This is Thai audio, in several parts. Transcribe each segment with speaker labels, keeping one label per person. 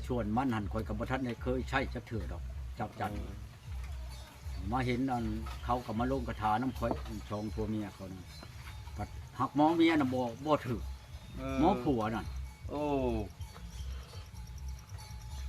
Speaker 1: ชวนมันหันคอยกับบ่ทันได้เคยใช้จักเถื่อดอกจับจันมาเห็นอันเขากับมาลงกระถาน้ำคอยชองตัวเมียเขานั่นปัดหักหมอเมียน่ะบ่ถือหมอผัวนั่น
Speaker 2: โอ้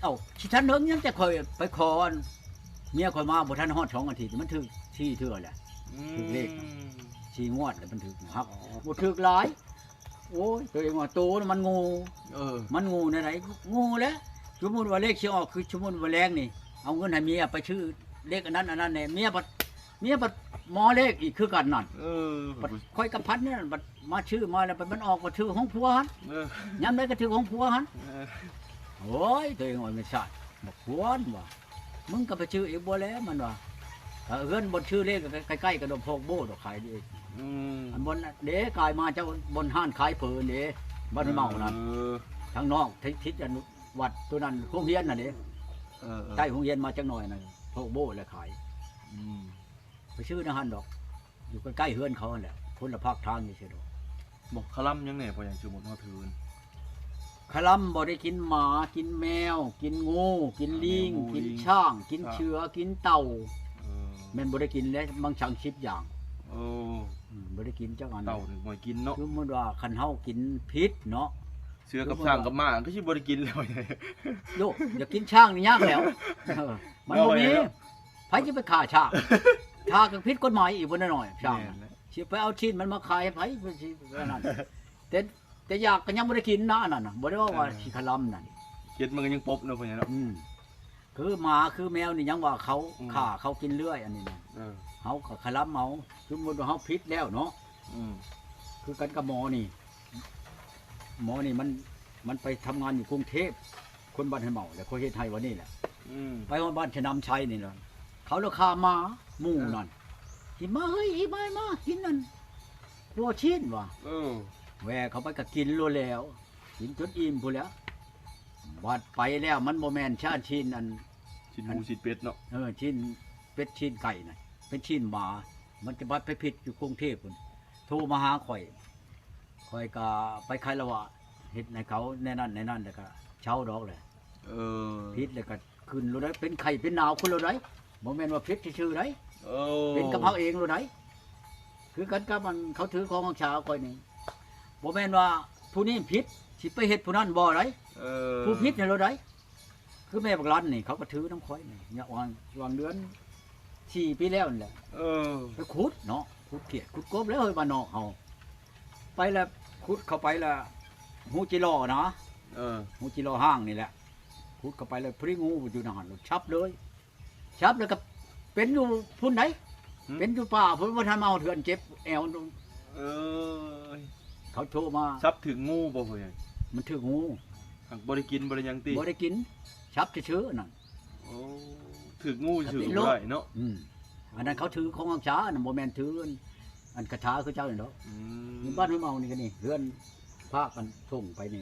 Speaker 1: เอ้าสิทันเฮิงยังแต่คอยไปขออันเมียคอยมาบ่ทันฮอด2อาทิตย์มันถึกที่เถื่อแหละ ถูกเลข ชี้งวดแล้วมันถึกนะครับบ่ถึกหลายโอ้ยตัวเองว่าโตน่ะมันงู มันงูไหนๆงูแล้วสมมุติว่าเลขสิออกคือสมมุติว่าแรงนี่เอาเงินให้เมียไปชื่อเลขอันนั้นเนี่ยเมียบัดหมอเลขอีกคือกันนั่นบัดค่อยกับพัดเนี่ยบัดมาชื่อมาแล้วบัดมันออกว่าชื่อของผัวหั่นยามใดก็ชื่อของผัวหั่นโอ้ยตัวเองว่าไม่ใช่บ่ควรว่ามึงก็ไปชื่ออีกบ่แล้วมันว่าเฮือนบนชื่อเลขใกล้ๆกับดอกโพกโบดอกขายดีอันบนเด้กายมาเจ้าบนห้านขายเผินเด้บ้านเมานั่นทางนอกทิศอันวัดตัวนั้นโรงเรียนน่ะเด้ใต้โรงเรียนมาจังหน่อยน่ะโพกโบแล้วขายไปชื่อนะฮันดอกอยู่ใกล้ๆเฮือนเขาแหละคนละภาคทางนี่เสียดอก
Speaker 2: บอกคลั่มยังไงพออย่างชื่อหมดเขาถือ
Speaker 1: คลัมบ่ได้กินหมากินแมว กินงูกินลิงกินช้างกินเชือกินเต่าแม่นบ่ได้กินแล้วบางชังชิบอย่างบ่ได้กินจักอัน
Speaker 2: เต่าถึงบ่กินเนาะ
Speaker 1: คือมันว่าคันเฮากินพิษเนาะ
Speaker 2: เสือกับช้างกับม้าก็สิบ่ได้กินแล้ว
Speaker 1: โยอย่ากินช้างนี่ยากแล้วมันบ่มีไผสิไปฆ่าช้างฆ่าก็ผิดกฎหมายอีกบ่น้อยช้างสิไปเอาชิ้นมันมาขายให้ไผสินั่นแต่อยากก็ยังบ่ได้กินนะอันนั้นน่ะบ่ได้ว่าสิคลัมนั่น
Speaker 2: เก็ดมันก็ยังปบเนาะพ่อใหญ่เนาะ
Speaker 1: คือหมาคือแมวนี่ยังว่าเขาฆ่าเขากินเลื่อยอันนี้นะเฮาก็คลัมเฮาสมมุติว่าเฮาผิดแล้วเนาะคือกันกับหมอนี่มันไปทำงานอยู่กรุงเทพคนบ้านให้เมาแล้วเขาเฮ็ดให้วันนี้แหละไปบ้านชะนำชัยนี่ล่ะเขาราคาหมาหมู่นั่นกินมาเฮ้ยอีบายมากินนั่นรัวชิ้นว่ะแหวเขาไปก็กินรัวแล้วกินจนอิ่มพู้นแหล้วบัดไปแล้วมันบ่แม่นชาติชิ้นอัน
Speaker 2: ชิ้นหมูชิ้นเป็ดเนาะ
Speaker 1: ชิ้นเป็ดชิ้นไก่น่ะเป็นชิ้นหมามันจะบัดไปผิดอยู่กรุงเทพพุ่นโทรมาหาข่อยก็ไปใครละว่าเฮ็ดให้เขาแน่นั่นแล้วก็เช่าดอกเลยผิดแล้วก็ขึ้นรู้ได้เป็นไข่เป็นหนาวคนรู้ได้บ่แม่นว่าผิดชื่อๆได้เป็นกับเขาเองรู้ได้คือกันกับมันเขาถือของของชาวข่อยนี่บ่แม่นว่าผู้นี้ผิดสิไปเฮ็ดผู้นั้นบ่ได้ผู้ผิดนี่รู้ได้คือแม่บักลันนี่เขาก็ถือน้ำข่อยนี่เนี่ยวางเดือน4 ปีแล้วนี่แหละไปขุดเนาะขุดเขียดขุดกบแล้วเฮ้ยบ้านนอกเฮาไปแล้วขุดเข้าไปแล้วหูจิโร่นะหูจิโร่ห้างนี่แหละขุดเข้าไปแล้วพริงูอยู่ในหันชับเลยชับแล้วก็เป็นอยู่พุ่นไหนเป็นอยู่ป่าพุ่นว่าท่านเมาเถื่อนเจ็บแอวเขาโทรมา
Speaker 2: ซับถึงงูบ่พ่อใหญ่
Speaker 1: มันถืองู
Speaker 2: บ่ได้กินบ่ได้หยังติ
Speaker 1: บ่ได้กินชับเชื้อนั่น
Speaker 2: ถึงงูถือบ่ได้เนาะ
Speaker 1: อันนั้นเขาถือของอังชาอันนั้นบ่แม่นถืออันกระถาคือเจ้านี่เนาะนี่บ้านไม่เมานี่ก็นี่เฮือนพากันส่งไปนี่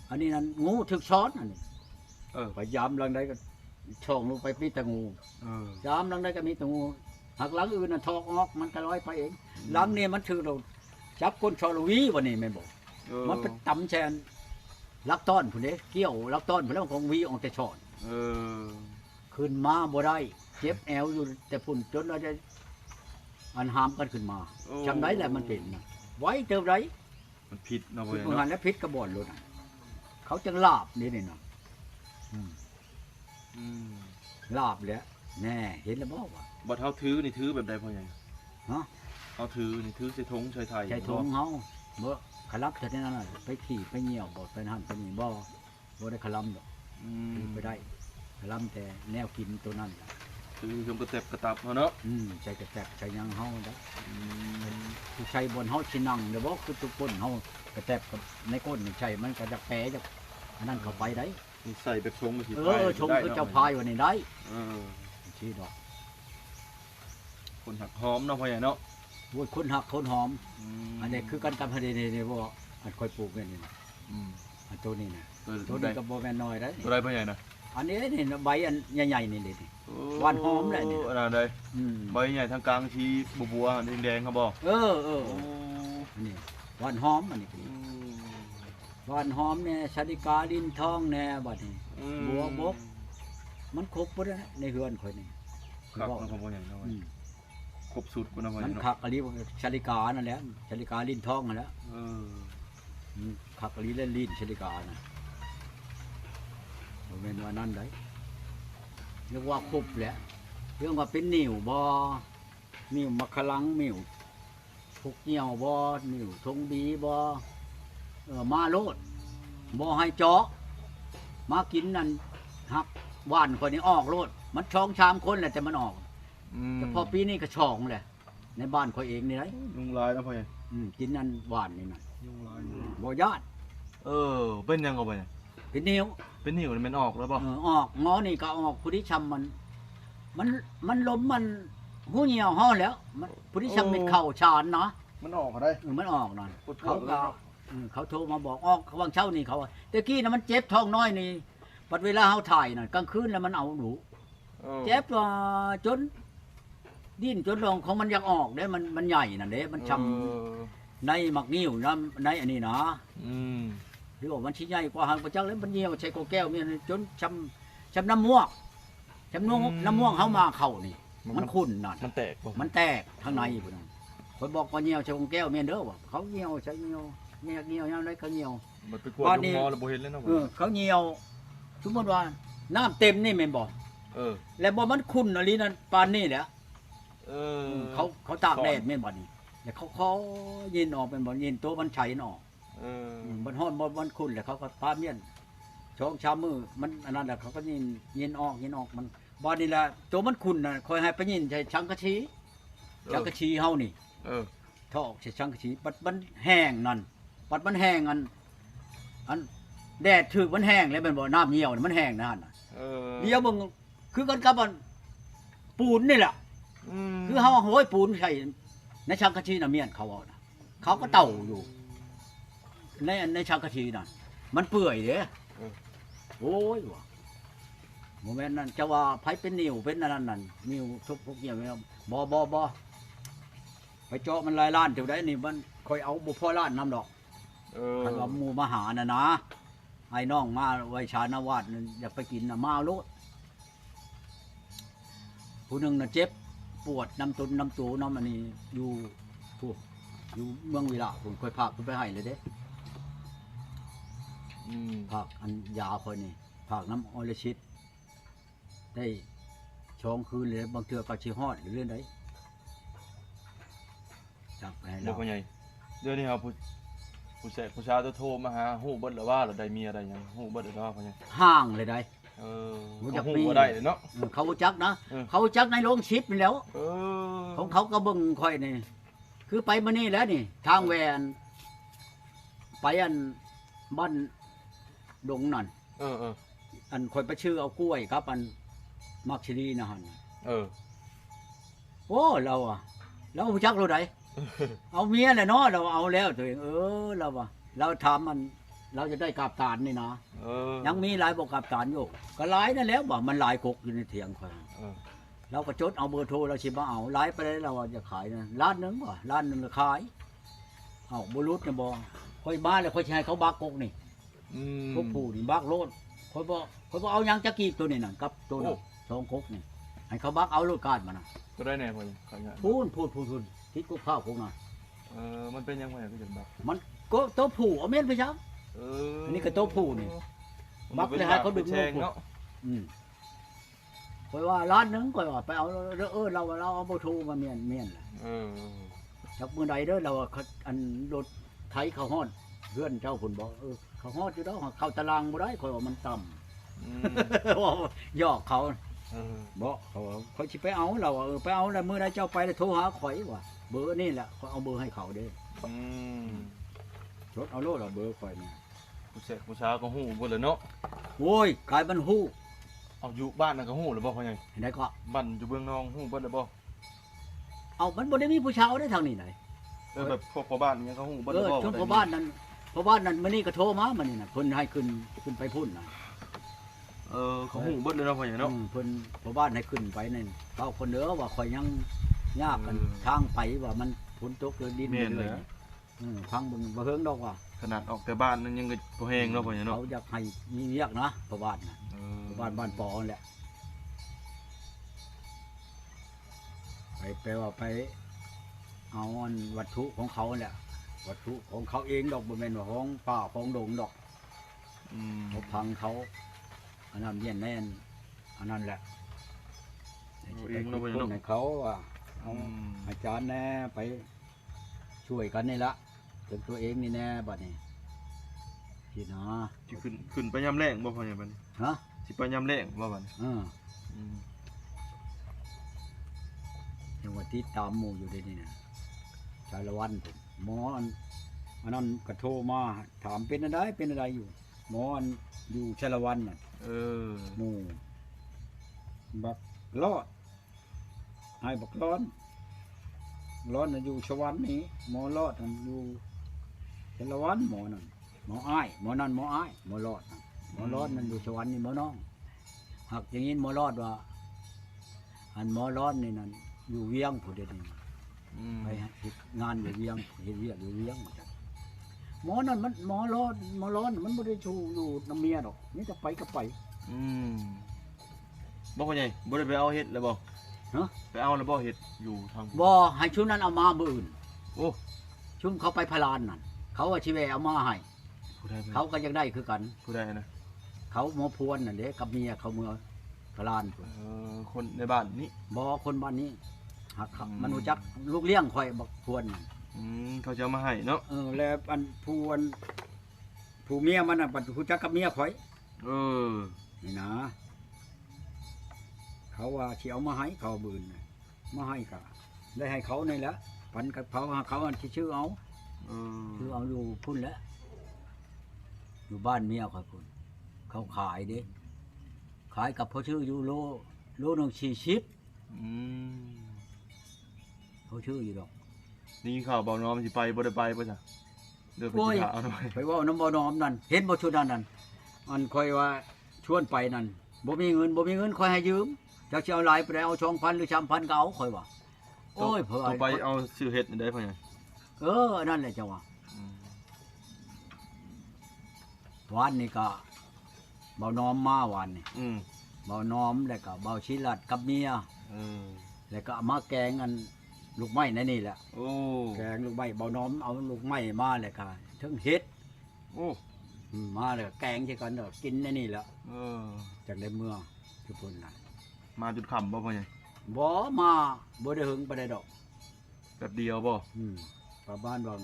Speaker 1: อันนี้นั่นงูถึกช้อนอันนี้ไปยามหลังใดก็ช่องลงไปมีแต่งูยามหลังใดก็มีแต่งูหักหลังอื่นน่ะทอกออกมันก็ลอยไปเองหลังนี่มันถือเราจับก้นชอลวีวันนี้แม่นบ่มันไปตำแชนลักต้อนพุ่นเด้เกี่ยวลักต้อนพุ่นแล้วของวีออกแต่ช้อนขึ้นมาบ่ได้เจ็บแอวอยู่แต่พุ่นจนเราจะอันหามกันขึ้นมาจำได้แหละมันเป็นนะไว้เติมไร
Speaker 2: มันผิดเนาะพ่อใหญ่
Speaker 1: เนาะแล้วพิษกระบอกรถเขาจะลาบนี่เนาะลาบแล้วแน่เห็นแล้วบอกว่า
Speaker 2: บ่เฮาถือนี่ถือแบบใดพ่อใหญ่
Speaker 1: ฮะ
Speaker 2: เฮาถือนี่ถือใส่ธงใส่ไทย
Speaker 1: ใช้ถุงเฮาบ่ขลับแต่นั้นน่ะไปขี่ไปเหี่ยวบ่ไปหั่นไปนี่บ่ได้ขลับดอกไปได้ขลับแต่แนวกินตัวนั้น
Speaker 2: คือชมกระแตบกระตับเนาะ
Speaker 1: ใช้กระแตบใช้ยังเฮาได้ผู้ใช้บนเฮาสินั่งเด้อบ่คือทุกคนเฮากระแตบกับในก้นนี่ใช่มันก็จะแปรจากอันนั้นเข้าไปได้
Speaker 2: ใส่แบบชงมาสิ
Speaker 1: ชงคือเจ้าพายวันนี้ได้ชี้ดอก
Speaker 2: คนหักหอมเนาะพ่อใหญ่เนาะ
Speaker 1: โว้ยคนหักคนหอมอันนี้คือกันกับพอดีนี่บ่อันค่อยปลูกนี่นะอันตัวนี้นะตัวนี้ก็บ่แม่นน้อยได้
Speaker 2: ตัวใดพ่อใหญ่นะ
Speaker 1: อันนี้นี่ใบอันใหญ่ๆนี่ดิหวานหอมแหละนี่
Speaker 2: อันนั้นใดใบใหญ่ทางกลางชี้บัวๆแดงๆครับบ่
Speaker 1: อันนี้หวานหอมอันนี้หวานหอมเนี่ยชาลิกาลิ้นทองแน่บัดนี้ บัวบกมันครบหมดแล้วในเฮือนข่อยนี่
Speaker 2: ครับมันก็บ่ใหญ่เนาะครบสุดกูนะพ่อให
Speaker 1: มั
Speaker 2: ญ่
Speaker 1: น
Speaker 2: เนาะ
Speaker 1: คักอลีชาลิกานั่นแหละชาลิกาลิ้นทองนั่นแหละ คักอลีเล่นลิ้นชาลิกานะบ่แม่นว่านั่นได้เรียกว่าครบแหละเรื่องว่าเป็นนิ่วบ่นิ่วมะขลังนิ่วพุกเหี่ยวบ่นิ่วทงบีบ่มาโลดบ่ให้เจาะมากินนั่นฮักว่านคนนี้ออกโลดมันช่องชามคนแหละแต่มันออกแต่พอปีนี้ก็ช่องแหละในบ้านข่อยเองนี่ได
Speaker 2: ยุงลายนะพ่อใหญ่
Speaker 1: กินนั่นหวานนี่น่ะ
Speaker 2: ยุงลาย
Speaker 1: บ่ญาติ
Speaker 2: เป็นยังก็ไปเนี่ย
Speaker 1: เป็นนิ้ว
Speaker 2: เป็นนิ้วมันออกแล้วป่ะ
Speaker 1: ออกงอนี่ก็ออกผู้ที่ชำมันล้มมันหูเหี่ยวห่อแล้วมันผู้ที่ชำเป็นเข่าชานเนาะ
Speaker 2: มันออกอะไร
Speaker 1: มันออกนั่น
Speaker 2: ปวด
Speaker 1: เขา
Speaker 2: แล้
Speaker 1: ก็
Speaker 2: ว
Speaker 1: เขาโทรมาบอกออกวางเช้านี่เขาว่าตะกี้น่ะมันเจ็บท้องน้อยนี่ปัดเวลาเฮาถ่ายน่ะกลางคืนแล้วมันเอาหนูเจ็บจนดิ้นจนลงของมันอยากออกเด้มันใหญ่นั่นเด้มันชำในมักนิ้วน้ำในอันนี้นะหรือว่ามันชิ้นใหญ่กว่าหางประจักษ์แล้วมันเหี่ยวใช้โกแก้วมีจนชำน้ำม่วงน้ำม่วงเขามาเข่านี่มันขุ่นนั่น
Speaker 2: มันแตก
Speaker 1: มันแตกข้างในพุ่นน่ะคอยบอกว่าเหี่ยวใช้โกแก้วเมียนเด้อว่าเขาเหี่ยวใช้เหี่ยวยามไรเขาเหี่ยว
Speaker 2: มันไปกวดยุงมอแล้วบ่เห็นเลยเนาะ
Speaker 1: เขาเหี่ยวสมมติว่าน้ำเต็มนี่แม่นบ่แล้วบ่มันขุ่นอะไรนั่นปานนี่แหละเขาตากแดดแม่นบ่นี่แล้วเขายินออกเป็นบ่ยินตัวมันไฉออกมันฮ้อนมันขุ่นแล้วเขาก็พาเมียนช่องชามมือมันอันนั้นแหละเขาก็ยินออกมันบ่นี่แหละตัวมันขุ่นน่ะคอยให้ไปยินใช้ชังกะชีเฮานี่ถ้าออกใช้ชังกะชีปัดมันแห้งนั่นปัดมันแห้งอันแดดถึกมันแห้งแล้วเป็นบ่น้ำเหี่ยวมันแห้งนั่นน่ะเดี๋ยวมึงคือกันกับมันปูนนี่แหละคือเฮาโหยปูนใส่ในชังกะชีน่ะเมียนเขาเอาน่ะเขาก็เต่าอยู่ในชังกะชีน่ะมันเปื่อยเด้โอ้ยว่ะโมเมนต์นั้นจะว่าไผเป็นนิ่วเป็นนั่นนิ่วทุกพวกเหี่ยวบ่ไปเจาะมันหลายล้านเท่าใดนี่มันค่อยเอาบ่พอล้านนำดอกคันว่าหมู่มาหาน่ะนะไอ้น้องมาไว้ชานาวาสนั่นอยากไปกินน่ะมาเอาโลดผู้หนึงน่ะเจ็บปวดน้ำตุนน้ำตูน้ำอันนี้อยู่เมืองวิระผมค่อยพาขึ้นไปให้เลยเด้ผักอันยาค่อยนี่ผักน้ำออริชิตได้ช่องคืนเลยบางเทื่อก็สิฮอดหรือเรื่องใดจับไปให้
Speaker 2: เดี๋ย
Speaker 1: เรา
Speaker 2: วพ่อใหญ่เดี๋ยวนี้ครับผู้ชายตัวโทรมาหาฮู้เบิดแล้วว่าเราได้เมียได้ยังฮู้เบิดแล้วว่าพ่อใหญ่
Speaker 1: ห่างเลยได้
Speaker 2: ฮู้บ่ได้เนาะ
Speaker 1: เขาจักนะเขาจักในโรงชิปนี่แล้ว ของเขาก็เบิ่งค่อยนี่คือไปมานี่แล้วนี่ทางแวนไปอันบ้านดงนั่นอันค่อยไปชื่อเอากล้วยครับอันมักชิลีนะหั่นโอ้เรารู้จักเราได้ เอาเมียแหละเนาะเราเอาแล้วตัวเองเราว่าเราถามมันเราจะได้กาบตานนี่นะยังมีหลายบอกกาบตานอยู่ก็หลายนั่นแล้วบ่มันหลายกกอยู่ในเถียงค่อยเราก็จดเอาเบอร์โทรเราสิมาเอาหลายไปเลยเราจะขายนะล้านนึงบ่ล้านนึงขายเอาบ่รุดน่ะบ่ค่อยมาแล้วค่อยสิให้เขาบักกกนี่พวกผู้นี่บักโลดค่อยบ่เอาหยังจักกีบตัวนี้น่ะกับตัวนั้นสองกกนี่ให้เขาบักเอาโลดกาดมาน่ะ
Speaker 2: ก็ได้แน่พ่อใหญ่ขายง่าย
Speaker 1: พูนคิดกูข้าวพวกน่ะ
Speaker 2: มันเป็นยังไงก็จะบัก
Speaker 1: มันก็ตัวผู้เอาเม่นไปซักอันนี้ก็ตัวผู้นี่บักเลยให้เขาดึงลูกเนาะค่อยว่าล้านนึงค่อยว่าไปเอาเราเอาบ่ทูมาเมียนแหละจักมื้อใดเด้อเราอันรถไถเข้าฮอดเฮือนเจ้าพุ่นบ่เข้าฮอดอยู่ดอกเข้าตารางบ่ได้ค่อยว่ามันต่ำยอกเขาบ่เขาค่อยสิไปเอาเราไปเอาแล้วมื้อใดเจ้าไปแล้วโทรหาข่อยว่าเบอร์นี่แหละเขาเอาเบอร์ให้เขาเด้จดเอาโลดเบอร์ข่อยนี่
Speaker 2: ผู้ชายก็ฮู้เบิดเลยเนาะ
Speaker 1: โว้ยกลายเป็นฮู้
Speaker 2: เอาอยู่บ้านนั่นก็ฮู้หรือบ่พ่อใหญ่
Speaker 1: ได้ก็
Speaker 2: บ้านอยู่เบื้องนองฮู้เบิดเลยบ่
Speaker 1: เอามันบ่ได้มีผู้ชายได้ทางนี้ไหน
Speaker 2: แบบพวกพ่อบ้านนี่ก็ฮู้เบิดเลยบ่
Speaker 1: ช่วงพ่อบ้านนั้นมื้อนี้ก็โทรมามื้อนี้น่ะเพิ่นให้ขึ้นไปพุ่นน่ะ
Speaker 2: เขาฮู้เบิดเลยเนาะพ่อใหญ่เนาะ
Speaker 1: เพิ่นพ่อบ้านให้ขึ้นไปนั่นเขาคนเด้อว่าข่อยยังยากกันทางไปว่ามันฝนตกเกินดินเลยทางบ่เฮิงดอกว่า
Speaker 2: ขนาดออกแต่บ้านนั้นยังก็บ่แห้งเนาะพ่อใหญ่เนาะ
Speaker 1: เขาอยากให้มีเวียกนะพ่อบ้านน่ะ บ้านปอแหละไปว่าไปเอาอันวัตถุของเขาแหละวัตถุของเขาเองดอกบ่แม่นว่าของป่าของดงดอกเขาพังเขาอันนั้นเย็นแน่นอันนั้นแหละ
Speaker 2: เองเราไป
Speaker 1: คนให้เขาว่าเอาอาจารย์แน่ไปช่วยกันนี่ละถึงตัวเองนี่แน่บัดนี้พี่เนาะ
Speaker 2: สิขึ้นไปยามแรงบ่พ่อใหญ่บัดนี้
Speaker 1: ฮะ
Speaker 2: สิไปยามแรงบ่บัดนี้
Speaker 1: ยังว่าติดตามหมู่อยู่เด้นี่นะชาละวันผมหมออันนั้นก็โทรมาถามเป็นอะไรอยู่หมออันอยู่ชาละวันน่ะหมู่บักรอดให้บักร้อนน่ะอยู่ชวันนี้หมอรอดนั่นอยู่ชาละวันหมอนั่นหมออ้ายหมอนั่นหมออ้ายหมอรอดนั่นหมอรอดนั่นอยู่ชวันนี่หมอน้องหากอย่างนี้หมอรอดว่าอันหมอรอดนี่นั่นอยู่เวียงผู้เดียวนี่ไปเฮ็ดงานอยู่เวียงเฮ็ดเวียกอยู่เวียงหมอนั่นมันหมอร้อนมันบ่ได้ชูอยู่น้ำเมียดอกนี่จะไปก็ไป
Speaker 2: บ่พ่อใหญ่บ่ได้ไปเอาเฮ็ดแล้วบ่
Speaker 1: ฮะ
Speaker 2: ไปเอาแล้วบ่เฮ็ดอยู่ทาง
Speaker 1: บ่ให้ชุดนั้นเอามามื้ออื่น
Speaker 2: โอ้
Speaker 1: ชุดเขาไปพลานนั่นเขาว่าสิแวเอามาให้
Speaker 2: ผู้ใด
Speaker 1: เขาก็ยังได้คือกัน
Speaker 2: ผู้ใดนะ
Speaker 1: เขาหมอพวนนั่นเด้กับเมียเขาเมื่อพลานพุ่น
Speaker 2: คนในบ้านนี้
Speaker 1: บ่คนบ้านนี้หักมันรู้จักลูกเลี้ยงข่อยบักพวนนั่น
Speaker 2: เขาจะเอามาให้เนาะ
Speaker 1: แล้วอันพวนผู้เมียมันน่ะบัดรู้จักกับเมียข่อย นี่นะเขาว่าสิเอามาให้เขาบืนน่ะมาให้ก็ได้ให้เขานี่แหละปันกับเขาอันที่ชื่อเอาชื่อเอาอยู่พุ่นแหล้วอยู่บ้านเมียเขาพุ่นเขาขายเด้ขายกับเขาชื่ออยู่โลนึง40เขาชื่ออยู่ดอก
Speaker 2: นี่ข่าวเบาน้อมสิไปบ่ได้ไปป่ะจ๊ะเดี๋ยวไปสิเอาหน่อย
Speaker 1: ไปเว่าน้ำบ่น้อมนั่นเห็นบ่ชุดนั้นอันคอยว่าชวนไปนั่นบ่มีเงินคอยให้ยืมจักสิเอาหลายไปได้เอา 2,000 หรือ 3,000ก็เอาคอยว่าโอ้ยเพิ่น
Speaker 2: ต้องไปเอาซื้อเฮ็ดนี่ได้พ่อใหญ่
Speaker 1: นั่นแหละจังว่าวันนี้ก็เบาน้อมมาวันนี้เบาน้อมแล้วก็เบาชิลัดกับเมียแล้วก็เอามาแกงอันลูกไม้นั่นนี่แหละแกงลูกไม้เบาน้อมเอาลูกไม้มาแล้วก็ถึงเฮ็ดมาแล้วแกงใช่กันเด้อกินในนี่แหละจากในเมืองทุกคนน่ะ
Speaker 2: มาจุดค่ำบ่พ่อใหญ่
Speaker 1: บ่มาบ่ได้หึงไปได้ดอก
Speaker 2: แป๊บเดียวบ่
Speaker 1: ประมาณว่า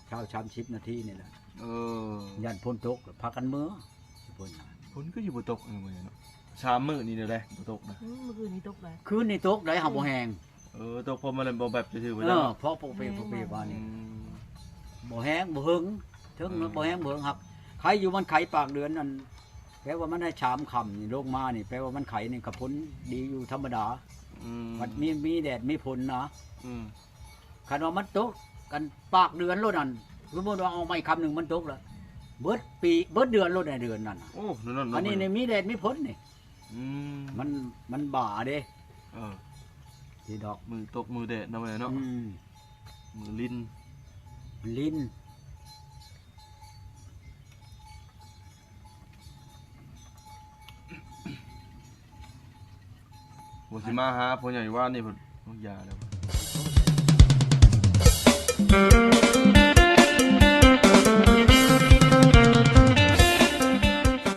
Speaker 1: เช้า30นาทีนี่แหละ ยันพ้นตกพากันมื้อทุกคนน่ะ
Speaker 2: ฝนก็อยู่บ่ตกพ่อใหญ่เนาะ3 มื้อนี่เด้อบ่ตกนะ
Speaker 3: เมื่อคืนนี้ตกเลย
Speaker 1: คืนนี้ตกได้หาบ่แห้ง
Speaker 2: ตกพอมาเลยบ่แบบซื่อๆบ่จ๊ะ
Speaker 1: เพราะปกติบ้านนี้บ่แห้งบ่หึงถึงบ่แห้งบ่หึงหักใครอยู่มันไขปากเดือนนั่นแปลว่ามันได้ชามค่ำนี่ลงมานี่แปลว่ามันไขนี่ก็พ้นดีอยู่ธรรมดามันมีแดดมีฝนนะคันว่ามันตกกันปากเดือนโลดนั่นสมมุติว่าเอาไม้คำหนึงมันตกแล้วเบิดปีเบิดเดือนโลดในเดือนนั่น
Speaker 2: โอ้นั่นๆ
Speaker 1: อันนี้นี่มีแดดมีฝนนี่มันบ่าเด้ที่ดอก
Speaker 2: มือตกมือแดดเนาะพ่อใหญ่เนาะมือลิ้น
Speaker 1: ลิ้น
Speaker 2: บ่สิมาหาพ่อใหญ่ว่านี่เพิ่นอย่าแล้ว